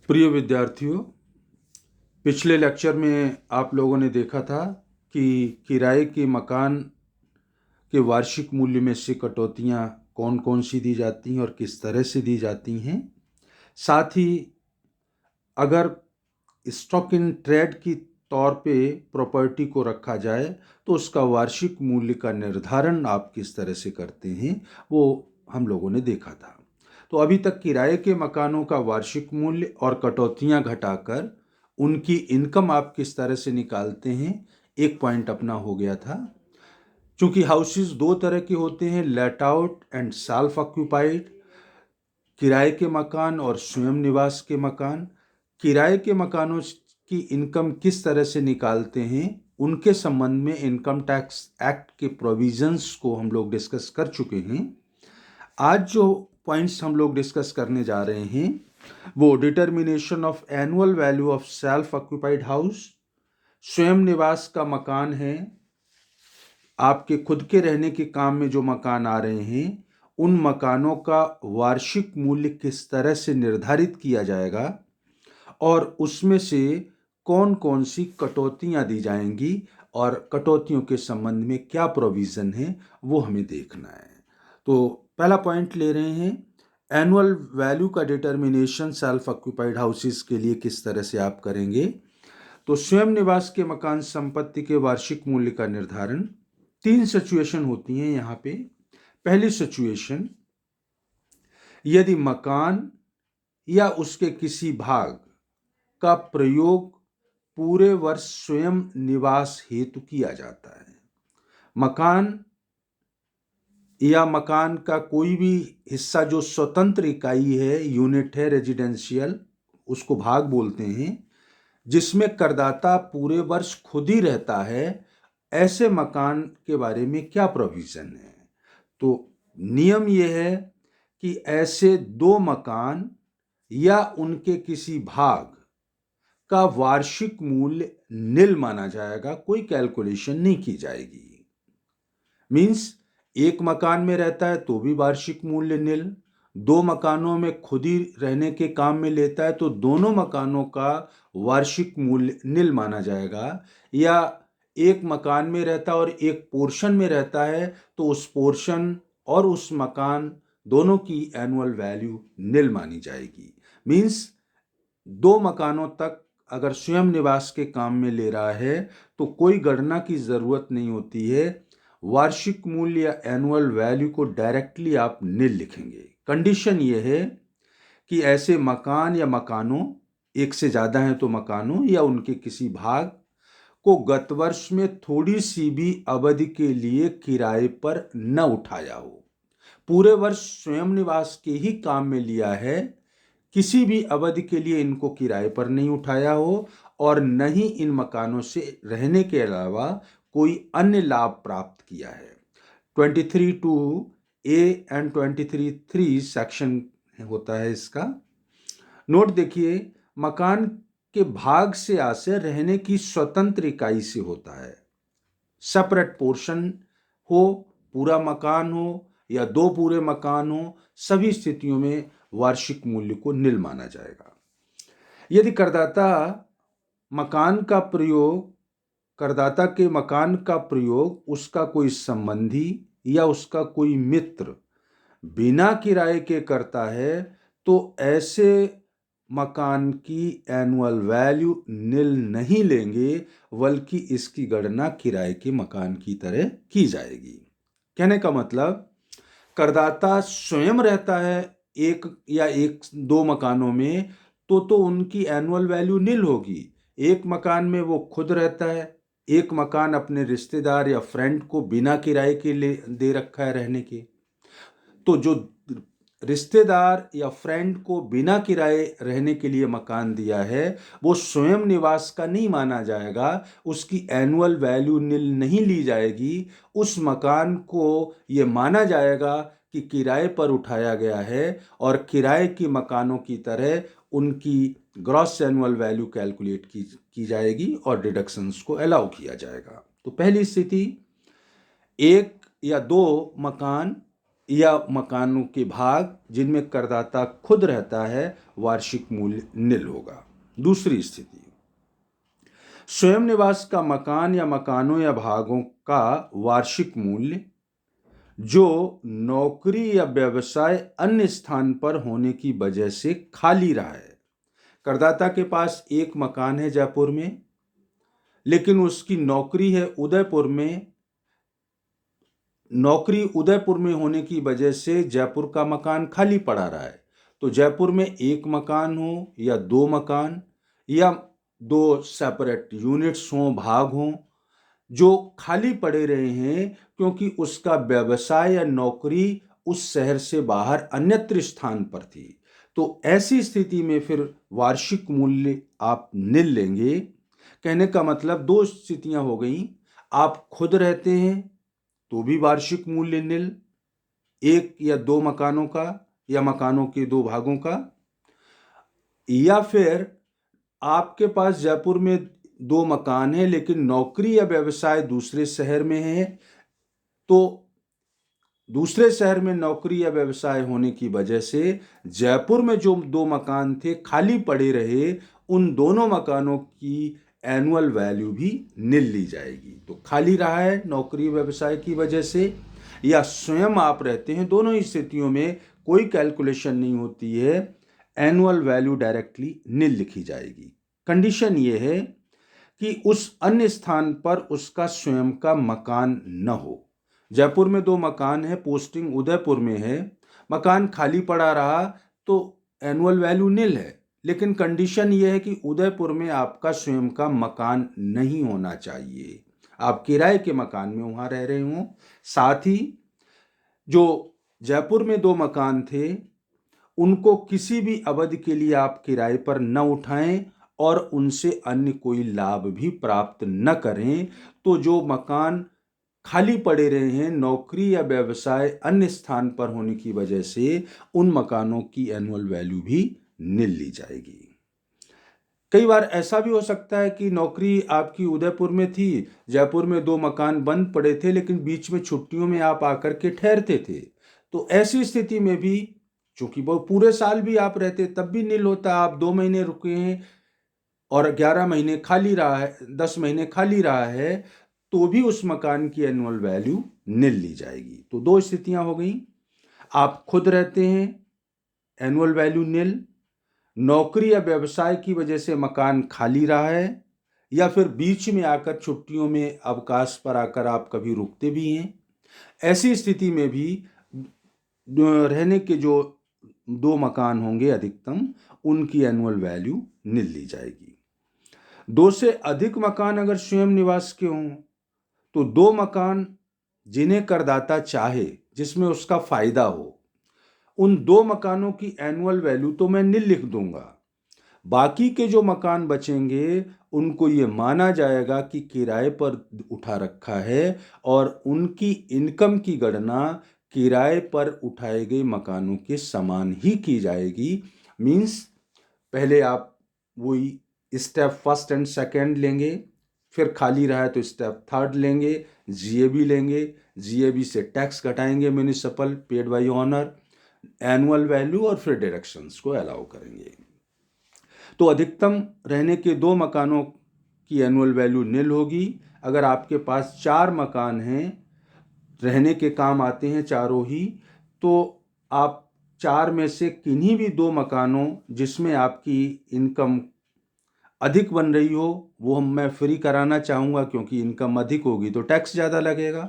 प्रिय विद्यार्थियों, पिछले लेक्चर में आप लोगों ने देखा था कि किराए के मकान के वार्षिक मूल्य में से कटौतियाँ कौन कौन सी दी जाती हैं और किस तरह से दी जाती हैं। साथ ही अगर स्टॉक इन ट्रेड की तौर पे प्रॉपर्टी को रखा जाए तो उसका वार्षिक मूल्य का निर्धारण आप किस तरह से करते हैं वो हम लोगों ने देखा था। तो अभी तक किराए के मकानों का वार्षिक मूल्य और कटौतियां घटाकर उनकी इनकम आप किस तरह से निकालते हैं, एक पॉइंट अपना हो गया था। चूंकि हाउसेस दो तरह के होते हैं, let out and self occupied, किराए के मकान और स्वयं निवास के मकान। किराए के मकानों की इनकम किस तरह से निकालते हैं, उनके संबंध में इनकम टैक्स एक्ट के प्रोविजंस को हम लोग डिस्कस कर चुके हैं। आज जो पॉइंट्स हम लोग डिस्कस करने जा रहे हैं वो determination of annual value of self occupied house, स्वयं निवास का मकान है, आपके खुद के रहने के काम में जो मकान आ रहे हैं उन मकानों का वार्षिक मूल्य किस तरह से निर्धारित किया जाएगा और उसमें से कौन कौन सी कटौतियां दी जाएंगी और कटौतियों के संबंध में क्या प्रोविज़न है वो हमें देखना है। तो पहला पॉइंट ले रहे हैं, एनुअल वैल्यू का डिटर्मिनेशन सेल्फ ऑक्यूपाइड हाउसेस के लिए किस तरह से आप करेंगे। तो स्वयं निवास के मकान संपत्ति के वार्षिक मूल्य का निर्धारण, तीन सिचुएशन होती हैं यहाँ पे। पहली सिचुएशन, यदि मकान या उसके किसी भाग का प्रयोग पूरे वर्ष स्वयं निवास हेतु किया जाता है। मकान या मकान का कोई भी हिस्सा जो स्वतंत्र इकाई है, यूनिट है, रेजिडेंशियल, उसको भाग बोलते हैं, जिसमें करदाता पूरे वर्ष खुद ही रहता है, ऐसे मकान के बारे में क्या प्रोविजन है। तो नियम यह है कि ऐसे दो मकान या उनके किसी भाग का वार्षिक मूल्य निल माना जाएगा, कोई कैलकुलेशन नहीं की जाएगी। मीन्स एक मकान में रहता है तो भी वार्षिक मूल्य निल, दो मकानों में खुद ही रहने के काम में लेता है तो दोनों मकानों का वार्षिक मूल्य निल माना जाएगा। या एक मकान में रहता है और एक पोर्शन में रहता है तो उस पोर्शन और उस मकान दोनों की एनुअल वैल्यू निल मानी जाएगी। मीन्स दो मकानों तक अगर स्वयं निवास के काम में ले रहा है तो कोई गणना की ज़रूरत नहीं होती है, वार्षिक मूल्य या एनुअल वैल्यू को डायरेक्टली आप निल लिखेंगे। कंडीशन ये है कि ऐसे मकान या मकानों, एक से ज़्यादा हैं तो मकानों या उनके किसी भाग को गत वर्ष में थोड़ी सी भी अवधि के लिए किराए पर न उठाया हो, पूरे वर्ष स्वयं निवास के ही काम में लिया है, किसी भी अवधि के लिए इनको किराए पर नहीं उठाया हो और न ही इन मकानों से रहने के अलावा कोई अन्य लाभ प्राप्त किया है। 23(2)A एंड 23(3) सेक्शन होता है इसका। नोट देखिए, मकान के भाग से आशय रहने की स्वतंत्र इकाई से होता है। सेपरेट पोर्शन हो, पूरा मकान हो या दो पूरे मकान हो, सभी स्थितियों में वार्षिक मूल्य को निल माना जाएगा। यदि करदाता के मकान का प्रयोग उसका कोई संबंधी या उसका कोई मित्र बिना किराए के करता है तो ऐसे मकान की एनुअल वैल्यू निल नहीं लेंगे, बल्कि इसकी गणना किराए के मकान की तरह की जाएगी। कहने का मतलब, करदाता स्वयं रहता है एक या एक दो मकानों में तो उनकी एनुअल वैल्यू निल होगी। एक मकान में वो खुद रहता है, एक मकान अपने रिश्तेदार या फ्रेंड को बिना किराए के लिए दे रखा है रहने के, तो जो रिश्तेदार या फ्रेंड को बिना किराए रहने के लिए मकान दिया है वो स्वयं निवास का नहीं माना जाएगा, उसकी एनुअल वैल्यू निल नहीं ली जाएगी। उस मकान को ये माना जाएगा कि किराए पर उठाया गया है और किराए की मकानों की तरह उनकी ग्रॉस एनुअल वैल्यू कैलकुलेट की जाएगी और डिडक्शंस को अलाउ किया जाएगा। तो पहली स्थिति, एक या दो मकान या मकानों के भाग जिनमें करदाता खुद रहता है, वार्षिक मूल्य नील होगा। दूसरी स्थिति, स्वयं निवास का मकान या मकानों या भागों का वार्षिक मूल्य जो नौकरी या व्यवसाय अन्य स्थान पर होने की वजह से खाली रहा है। करदाता के पास एक मकान है जयपुर में, लेकिन उसकी नौकरी है उदयपुर में। नौकरी उदयपुर में होने की वजह से जयपुर का मकान खाली पड़ा रहा है। तो जयपुर में एक मकान हो या दो मकान या दो सेपरेट यूनिट्स हों, भाग हों, जो खाली पड़े रहे हैं क्योंकि उसका व्यवसाय या नौकरी उस शहर से बाहर अन्यत्र स्थान पर थी, तो ऐसी स्थिति में फिर वार्षिक मूल्य आप नील लेंगे। कहने का मतलब दो स्थितियां हो गई, आप खुद रहते हैं तो भी वार्षिक मूल्य नील, एक या दो मकानों का या मकानों के दो भागों का, या फिर आपके पास जयपुर में दो मकान है लेकिन नौकरी या व्यवसाय दूसरे शहर में है, तो दूसरे शहर में नौकरी या व्यवसाय होने की वजह से जयपुर में जो दो मकान थे खाली पड़े रहे, उन दोनों मकानों की एनुअल वैल्यू भी नील ली जाएगी। तो खाली रहा है नौकरी व्यवसाय की वजह से या स्वयं आप रहते हैं, दोनों ही स्थितियों में कोई कैलकुलेशन नहीं होती है, एनुअल वैल्यू डायरेक्टली नील लिखी जाएगी। कंडीशन ये है कि उस अन्य स्थान पर उसका स्वयं का मकान न हो। जयपुर में दो मकान है, पोस्टिंग उदयपुर में है, मकान खाली पड़ा रहा तो एनुअल वैल्यू नील है, लेकिन कंडीशन यह है कि उदयपुर में आपका स्वयं का मकान नहीं होना चाहिए, आप किराए के मकान में वहां रह रहे हों। साथ ही जो जयपुर में दो मकान थे उनको किसी भी अवधि के लिए आप किराए पर न उठाएं और उनसे अन्य कोई लाभ भी प्राप्त न करें। तो जो मकान खाली पड़े रहे हैं नौकरी या व्यवसाय अन्य स्थान पर होने की वजह से, उन मकानों की एनुअल वैल्यू भी नील ली जाएगी। कई बार ऐसा भी हो सकता है कि नौकरी आपकी उदयपुर में थी, जयपुर में दो मकान बंद पड़े थे, लेकिन बीच में छुट्टियों में आप आकर के ठहरते थे, तो ऐसी स्थिति में भी चूंकि वो पूरे साल भी आप रहते तब भी नील होता। आप 2 महीने रुके हैं और 11 महीने खाली रहा है, 10 महीने खाली रहा है, तो भी उस मकान की एनुअल वैल्यू नील ली जाएगी। तो दो स्थितियां हो गई, आप खुद रहते हैं एनुअल वैल्यू नील, नौकरी या व्यवसाय की वजह से मकान खाली रहा है, या फिर बीच में आकर छुट्टियों में अवकाश पर आकर आप कभी रुकते भी हैं, ऐसी स्थिति में भी रहने के जो दो मकान होंगे अधिकतम, उनकी एनुअल वैल्यू नील ली जाएगी। दो से अधिक मकान अगर स्वयं निवास के हों तो दो मकान जिन्हें करदाता चाहे, जिसमें उसका फायदा हो, उन दो मकानों की एनुअल वैल्यू तो मैं नील लिख दूंगा। बाकी के जो मकान बचेंगे उनको ये माना जाएगा कि किराए पर उठा रखा है और उनकी इनकम की गणना किराए पर उठाए गए मकानों के समान ही की जाएगी। मीन्स पहले आप वही स्टेप फर्स्ट एंड सेकंड लेंगे, फिर खाली रहा है तो स्टेप थर्ड लेंगे, जीएबी लेंगे, जीएबी से टैक्स घटाएंगे, municipal paid by honour, annual value, और फिर डायरेक्शंस को अलाउ करेंगे। तो अधिकतम रहने के दो मकानों की एनुअल वैल्यू नील होगी। अगर आपके पास 4 मकान हैं, रहने के काम आते हैं चारों ही, तो आप 4 में से किन्हीं भी 2 मकानों जिसमें आपकी इनकम अधिक बन रही हो वो मैं फ्री कराना चाहूँगा, क्योंकि इनकम अधिक होगी तो टैक्स ज़्यादा लगेगा।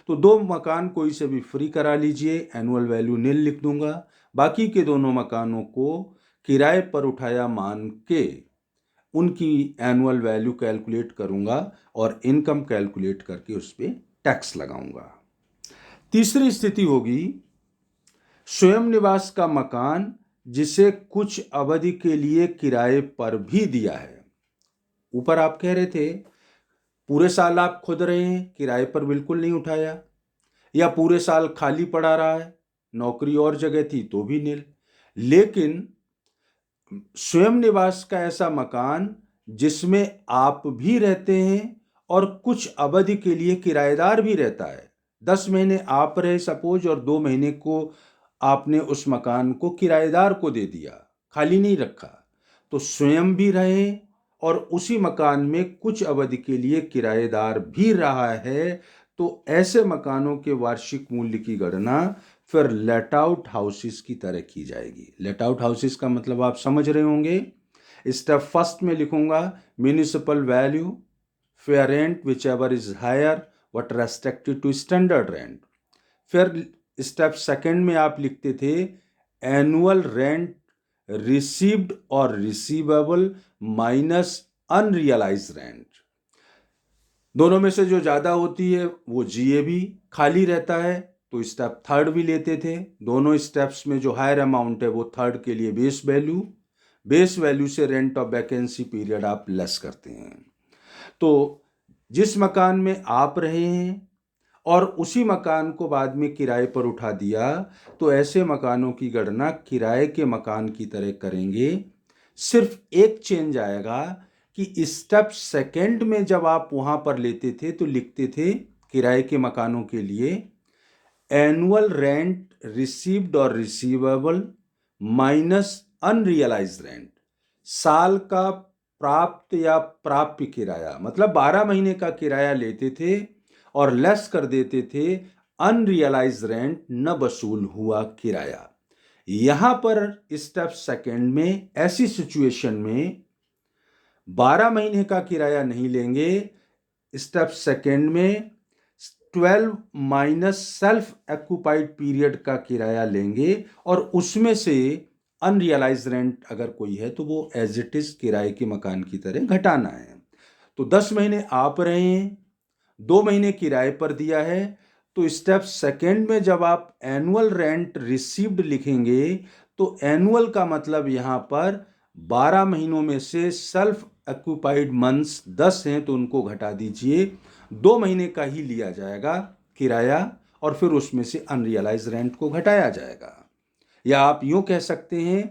तो 2 मकान कोई से भी फ्री करा लीजिए, एनुअल वैल्यू नील लिख दूंगा। बाकी के दोनों मकानों को किराए पर उठाया मान के उनकी एनुअल वैल्यू कैलकुलेट करूंगा और इनकम कैलकुलेट करके उस पर टैक्स लगाऊंगा। तीसरी स्थिति होगी स्वयं निवास का मकान जिसे कुछ अवधि के लिए किराए पर भी दिया है। ऊपर आप कह रहे थे पूरे साल आप खुद रहे हैं, किराए पर बिल्कुल नहीं उठाया, या पूरे साल खाली पड़ा रहा है, नौकरी और जगह थी तो भी नील। लेकिन स्वयं निवास का ऐसा मकान जिसमें आप भी रहते हैं और कुछ अवधि के लिए किराएदार भी रहता है, 10 महीने आप रहे सपोज, और 2 महीने को आपने उस मकान को किराएदार को दे दिया, खाली नहीं रखा, तो स्वयं भी रहे और उसी मकान में कुछ अवधि के लिए किराएदार भी रहा है, तो ऐसे मकानों के वार्षिक मूल्य की गणना फिर लेट आउट हाउसेस की तरह की जाएगी। लेट आउट हाउसेस का मतलब आप समझ रहे होंगे। स्टेप फर्स्ट में लिखूंगा municipal value, fair rent whichever is higher but restricted to standard rent. फिर स्टेप सेकंड में आप लिखते थे एनुअल रेंट रिसीव्ड और रिसीवेबल माइनस अनरियलाइज रेंट। दोनों में से जो ज़्यादा होती है वो जीएबी खाली रहता है, तो स्टेप थर्ड भी लेते थे। दोनों स्टेप्स में जो हायर अमाउंट है वो थर्ड के लिए बेस वैल्यू से रेंट ऑफ वैकेंसी पीरियड आप लेस करते हैं। तो जिस मकान में आप रहे हैं और उसी मकान को बाद में किराए पर उठा दिया, तो ऐसे मकानों की गणना किराए के मकान की तरह करेंगे। सिर्फ एक चेंज आएगा कि स्टेप सेकंड में जब आप वहां पर लेते थे तो लिखते थे किराए के मकानों के लिए एनुअल रेंट रिसीव्ड और रिसीवेबल माइनस अनरियलाइज रेंट। साल का प्राप्त या प्राप्य किराया, मतलब 12 महीने का किराया लेते थे और लेस कर देते थे अनरियलाइज रेंट, न वसूल हुआ किराया। यहां पर स्टेप सेकंड में ऐसी सिचुएशन में 12 महीने का किराया नहीं लेंगे, स्टेप सेकंड में 12 माइनस सेल्फ एक्यूपाइड पीरियड का किराया लेंगे और उसमें से अनरियलाइज रेंट अगर कोई है तो वो एज इट इज किराए के मकान की तरह घटाना है। तो 10 महीने आप रहे हैं, 2 महीने किराए पर दिया है, तो स्टेप सेकंड में जब आप एनुअल रेंट रिसीव्ड लिखेंगे तो एनुअल का मतलब यहां पर 12 महीनों में से सेल्फ एक्यूपाइड मंथ्स 10 हैं तो उनको घटा दीजिए, 2 महीने का ही लिया जाएगा किराया और फिर उसमें से अनरियलाइज रेंट को घटाया जाएगा। या आप यूं कह सकते हैं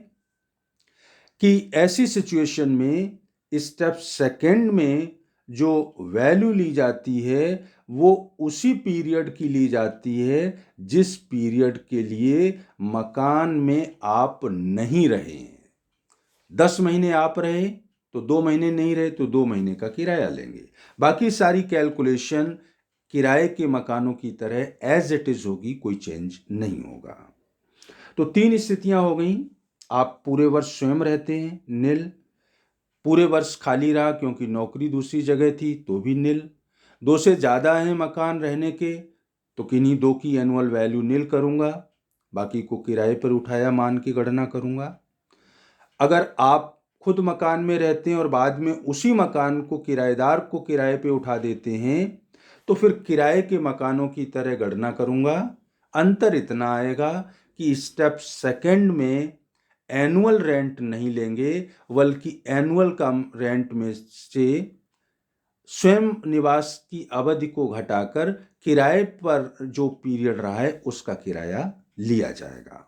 कि ऐसी सिचुएशन में स्टेप सेकंड में जो वैल्यू ली जाती है वो उसी पीरियड की ली जाती है जिस पीरियड के लिए मकान में आप नहीं रहे हैं। 10 महीने आप रहे तो 2 महीने नहीं रहे तो 2 महीने का किराया लेंगे। बाकी सारी कैलकुलेशन किराए के मकानों की तरह एज इट इज होगी, कोई चेंज नहीं होगा। तो 3 स्थितियां हो गई। आप पूरे वर्ष स्वयं रहते हैं, नील। पूरे वर्ष खाली रहा क्योंकि नौकरी दूसरी जगह थी, तो भी नील। 2 से ज़्यादा हैं मकान रहने के, तो किन्हीं 2 की एनुअल वैल्यू नील करूंगा, बाकी को किराए पर उठाया मान की गणना करूंगा। अगर आप खुद मकान में रहते हैं और बाद में उसी मकान को किराएदार को किराए पे उठा देते हैं तो फिर किराए के मकानों की तरह गणना करूंगा। अंतर इतना आएगा कि स्टेप सेकंड में एनुअल रेंट नहीं लेंगे बल्कि एनुअल का रेंट में से स्वयं निवास की अवधि को घटाकर किराए पर जो पीरियड रहा है उसका किराया लिया जाएगा।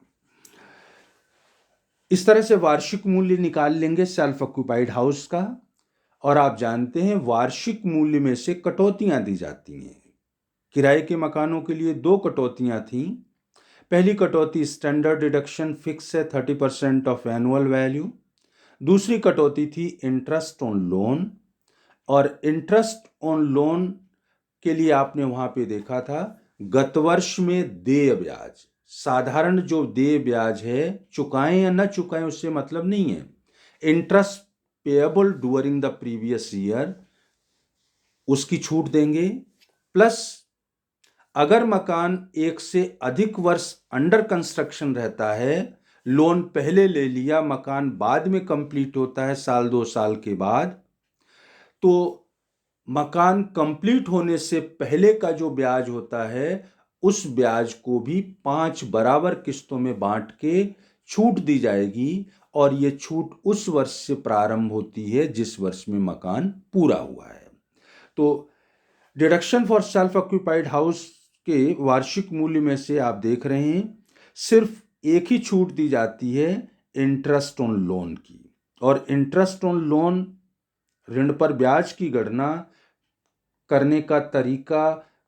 इस तरह से वार्षिक मूल्य निकाल लेंगे सेल्फ ऑक्यूपाइड हाउस का। और आप जानते हैं वार्षिक मूल्य में से कटौतियां दी जाती हैं। किराए के मकानों के लिए 2 कटौतियां थीं। पहली कटौती स्टैंडर्ड डिडक्शन फिक्स है 30% ऑफ एनुअल वैल्यू। दूसरी कटौती थी इंटरेस्ट ऑन लोन। और इंटरेस्ट ऑन लोन के लिए आपने वहां पे देखा था गत वर्ष में देय ब्याज, साधारण जो देय ब्याज है, चुकाएं या न चुकाएं उससे मतलब नहीं है, interest payable during the previous year उसकी छूट देंगे। प्लस अगर मकान 1 से अधिक वर्ष अंडर कंस्ट्रक्शन रहता है, लोन पहले ले लिया, मकान बाद में कंप्लीट होता है 1-2 साल के बाद, तो मकान कंप्लीट होने से पहले का जो ब्याज होता है उस ब्याज को भी 5 बराबर किस्तों में बांट के छूट दी जाएगी और ये छूट उस वर्ष से प्रारंभ होती है जिस वर्ष में मकान पूरा हुआ है। तो deduction for self occupied house के वार्षिक मूल्य में से आप देख रहे हैं सिर्फ एक ही छूट दी जाती है इंटरेस्ट ऑन लोन की। और इंटरेस्ट ऑन लोन ऋण पर ब्याज की गणना करने का तरीका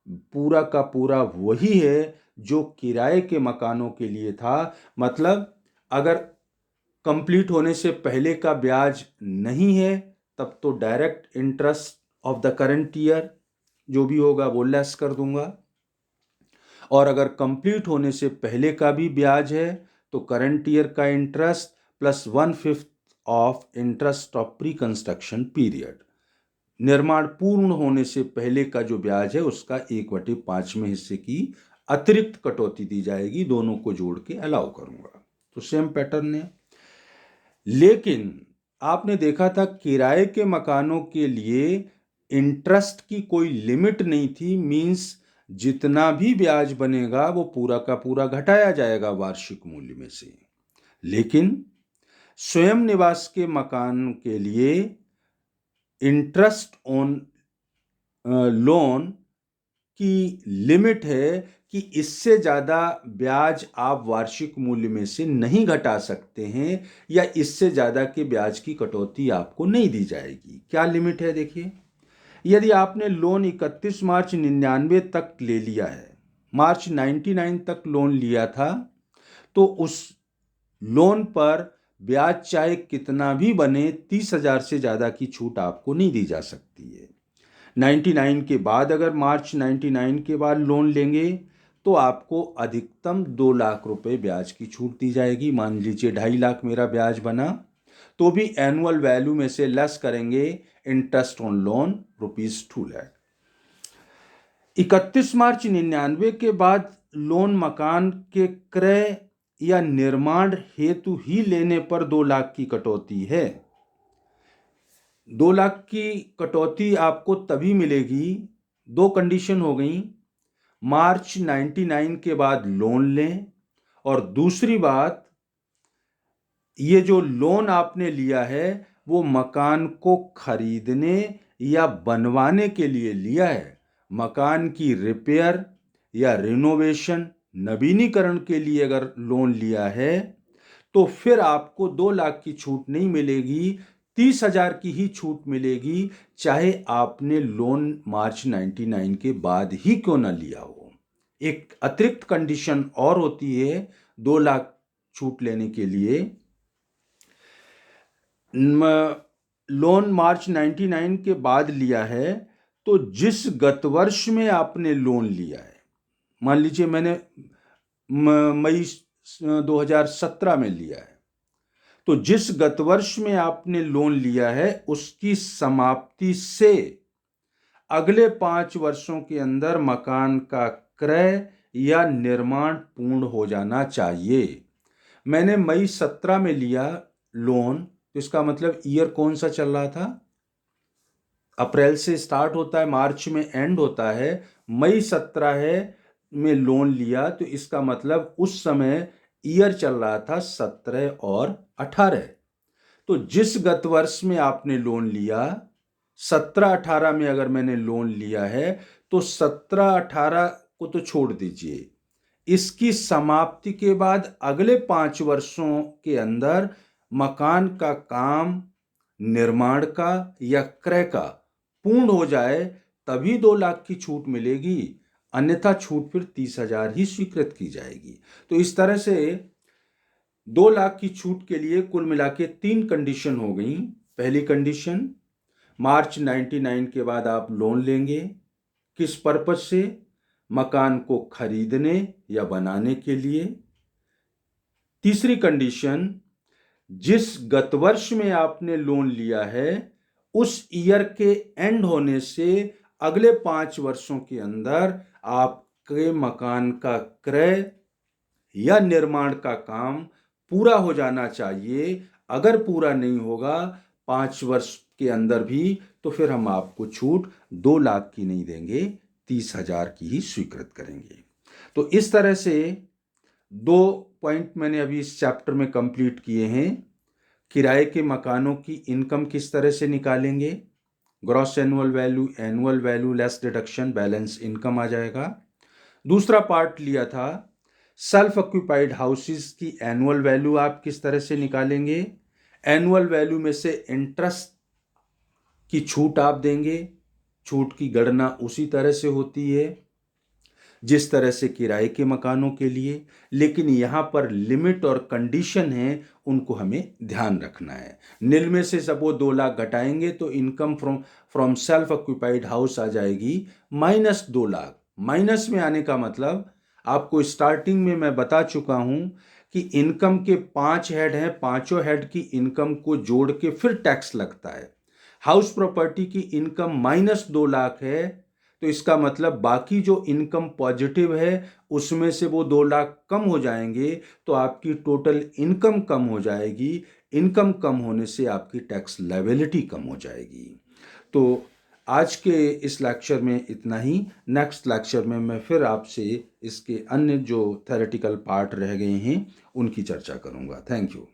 पूरा का पूरा वही है जो किराए के मकानों के लिए था। मतलब अगर कंप्लीट होने से पहले का ब्याज नहीं है तब तो direct interest of the current year जो भी होगा वो लेस कर दूंगा, और अगर कंप्लीट होने से पहले का भी ब्याज है तो करंट ईयर का interest plus 1/5 of interest of pre construction period, निर्माण पूर्ण होने से पहले का जो ब्याज है उसका 1/5वें हिस्से की अतिरिक्त कटौती दी जाएगी। दोनों को जोड़ के अलाउ करूंगा। तो सेम पैटर्न है। लेकिन आपने देखा था किराए के मकानों के लिए इंटरेस्ट की कोई लिमिट नहीं थी। मींस जितना भी ब्याज बनेगा वो पूरा का पूरा घटाया जाएगा वार्षिक मूल्य में से। लेकिन स्वयं निवास के मकान के लिए इंटरेस्ट ऑन लोन की लिमिट है कि इससे ज़्यादा ब्याज आप वार्षिक मूल्य में से नहीं घटा सकते हैं, या इससे ज़्यादा के ब्याज की कटौती आपको नहीं दी जाएगी। क्या लिमिट है देखिए, यदि आपने लोन 31 मार्च 99 तक ले लिया है, मार्च 99 तक लोन लिया था, तो उस लोन पर ब्याज चाहे कितना भी बने 30,000 से ज़्यादा की छूट आपको नहीं दी जा सकती है। 99 के बाद अगर मार्च 99 के बाद लोन लेंगे तो आपको अधिकतम 2 लाख रुपए ब्याज की छूट दी जाएगी। मान लीजिए 2.5 लाख मेरा ब्याज बना, तो भी एनुअल वैल्यू में से लेस करेंगे इंटरेस्ट ऑन लोन ₹2 लाख। 31 मार्च 99 के बाद लोन मकान के क्रय या निर्माण हेतु ही लेने पर 2 लाख की कटौती है। 2 लाख की कटौती आपको तभी मिलेगी, दो कंडीशन हो गई, मार्च 99 के बाद लोन लें, और दूसरी बात ये जो लोन आपने लिया है वो मकान को खरीदने या बनवाने के लिए लिया है। मकान की रिपेयर या रिनोवेशन नवीनीकरण के लिए अगर लोन लिया है तो फिर आपको 2 लाख की छूट नहीं मिलेगी, 30,000 की ही छूट मिलेगी, चाहे आपने लोन मार्च 99 के बाद ही क्यों ना लिया हो। एक अतिरिक्त कंडीशन और होती है 2 लाख छूट लेने के लिए। लोन मार्च 99 के बाद लिया है तो जिस गत वर्ष में आपने लोन लिया है, मान लीजिए मैंने मई 2017 में लिया है, तो जिस गत वर्ष में आपने लोन लिया है उसकी समाप्ति से अगले 5 वर्षों के अंदर मकान का क्रय या निर्माण पूर्ण हो जाना चाहिए। मैंने मई 17 में लिया लोन, तो इसका मतलब ईयर कौन सा चल रहा था? अप्रैल से स्टार्ट होता है, मार्च में एंड होता है। मई 17 है में लोन लिया, तो इसका मतलब उस समय ईयर चल रहा था 17 और 18। तो जिस गत वर्ष में आपने लोन लिया 17-18 में अगर मैंने लोन लिया है तो 17-18 को तो छोड़ दीजिए, इसकी समाप्ति के बाद अगले 5 वर्षों के अंदर मकान का काम निर्माण का या क्रय का पूर्ण हो जाए तभी 2 लाख की छूट मिलेगी, अन्यथा छूट फिर 30,000 ही स्वीकृत की जाएगी। तो इस तरह से 2 लाख की छूट के लिए कुल मिला के 3 कंडीशन हो गई। पहली कंडीशन, मार्च 99 के बाद आप लोन लेंगे, किस पर्पज से? मकान को खरीदने या बनाने के लिए। तीसरी कंडीशन, जिस गत वर्ष में आपने लोन लिया है उस ईयर के एंड होने से अगले 5 वर्षों के अंदर आपके मकान का क्रय या निर्माण का काम पूरा हो जाना चाहिए। अगर पूरा नहीं होगा 5 वर्ष के अंदर भी, तो फिर हम आपको छूट 2 लाख की नहीं देंगे, 30,000 की ही स्वीकृत करेंगे। तो इस तरह से 2 पॉइंट मैंने अभी इस चैप्टर में कंप्लीट किए हैं। किराए के मकानों की इनकम किस तरह से निकालेंगे, gross annual value less deduction balance income आ जाएगा। दूसरा पार्ट लिया था सेल्फ ऑक्यूपाइड हाउसेस की एनुअल वैल्यू आप किस तरह से निकालेंगे। एनुअल वैल्यू में से इंटरेस्ट की छूट आप देंगे, छूट की गणना उसी तरह से होती है। जिस तरह से किराए के मकानों के लिए, लेकिन यहाँ पर लिमिट और कंडीशन है, उनको हमें ध्यान रखना है। निल में से सब वो 2 लाख घटाएंगे तो income from self occupied house आ जाएगी -2 लाख। माइनस में आने का मतलब आपको स्टार्टिंग में मैं बता चुका हूं कि इनकम के 5 हेड हैं, पांचों हेड की इनकम को जोड़ के फिर टैक्स लगता है। हाउस प्रॉपर्टी की इनकम -2 लाख है, तो इसका मतलब बाकी जो इनकम पॉजिटिव है उसमें से वो 2 लाख कम हो जाएंगे, तो आपकी टोटल इनकम कम हो जाएगी। इनकम कम होने से आपकी टैक्स लायबिलिटी कम हो जाएगी। तो आज के इस लेक्चर में इतना ही। नेक्स्ट लेक्चर में मैं फिर आपसे इसके अन्य जो थ्योरेटिकल पार्ट रह गए हैं उनकी चर्चा करूंगा। Thank you.